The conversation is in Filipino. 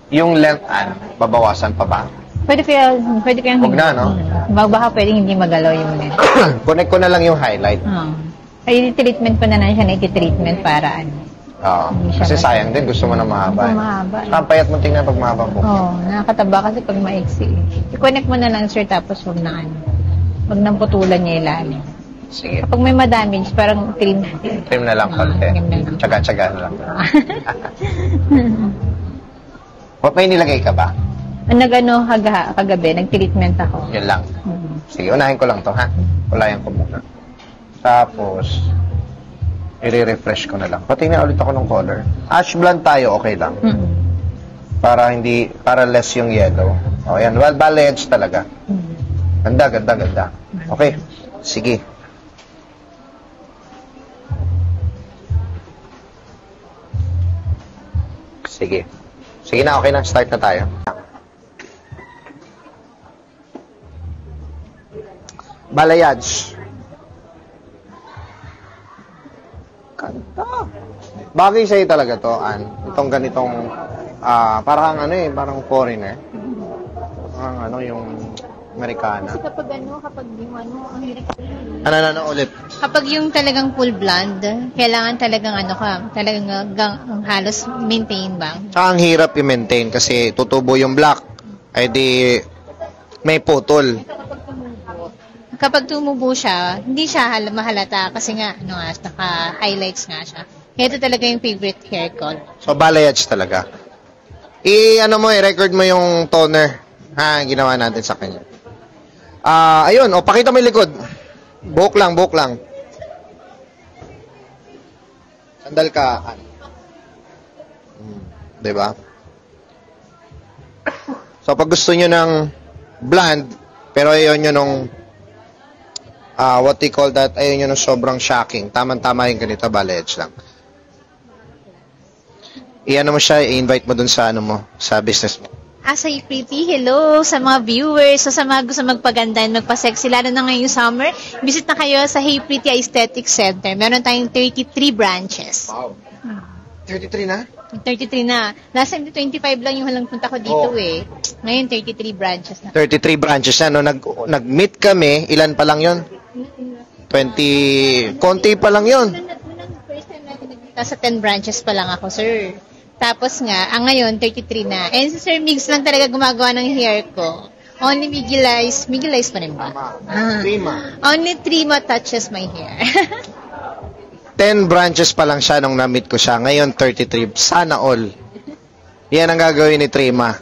Yung length, babawasan pa ba? Pwede kaya Huwag na, no? Baka pwedeng hindi magalaw yung net. Connect ko na lang yung highlight. Ay, treatment ko na lang siya na treatment para Oo. Kasi sayang din, gusto mo na mahaba. Mahaba. Saka payat mo tingnan pag mahaba po. Nakakataba kasi pag maiksi. I-connect mo na lang, sir, tapos huwag na Huwag nang putulan niya ilalim. Sige. Kapag may ma-damage, parang trim. Trim na lang konti. Tsaga-tsaga na lang. May nilagay ka ba? Kagabi, nag-treatment ako. Yun lang. Sige, unahin ko lang to, ha? Ulayan ko muna. Tapos, i-refresh ko na lang. Pati na ulit ako ng color. Ash blonde tayo, okay lang. Para less yung yellow. O, yan. Well, balayage talaga. Ganda. Okay. Sige. Sige na, okay na. Start na tayo. Balayage. Kanta. Bagay sa'yo talaga to, Ann. Itong ganitong, parang parang foreigner. Parang yung Amerikana. Kasi kapag yung ang hirap. Ulit. Kapag yung talagang full blonde, kailangan talagang halos maintain ba? Tsaka ang hirap i-maintain kasi tutubo yung black. Ay di, may putol. Kapag tumubo siya, hindi siya mahalata kasi nga, naka-highlights nga siya. Ito talaga yung favorite hair color. So, balayage talaga. I-record mo yung toner. Ginawa natin sa kanya. Ayun, pakita mo yung likod. Buhok lang. Sandal ka. Diba? So, pag gusto nyo ng blonde, pero ayaw nyo nung what they call that, ayaw nyo nung sobrang shocking. Tama-tama yung ganito, balayage lang. Mo siya, i-invite mo dun sa sa business mo. Sa Pretty, hello sa mga viewers, sa mga gusto magpaganda and magpa-sexy, lalo na ngayong summer, visit na kayo sa Hey Pretty Aesthetic Center. Meron tayong 33 branches. Wow. 33 na? 33 na. Last time, 25 lang yung halang punta ko dito Ngayon, 33 branches na. 33 branches na. Nag-meet kami, ilan pa lang yon? 20, konti pa lang yon. First time natin nagkita sa 10 branches pa lang ako, sir. Tapos ngayon, 33 na. And si Sir Migs lang talaga gumagawa ng hair ko. Only Miguelize pa rin ba? Trima. Only Trima touches my hair. 10 branches pa lang siya nung na-meet ko siya. Ngayon, 33. Sana all. Yan ang gagawin ni Trima.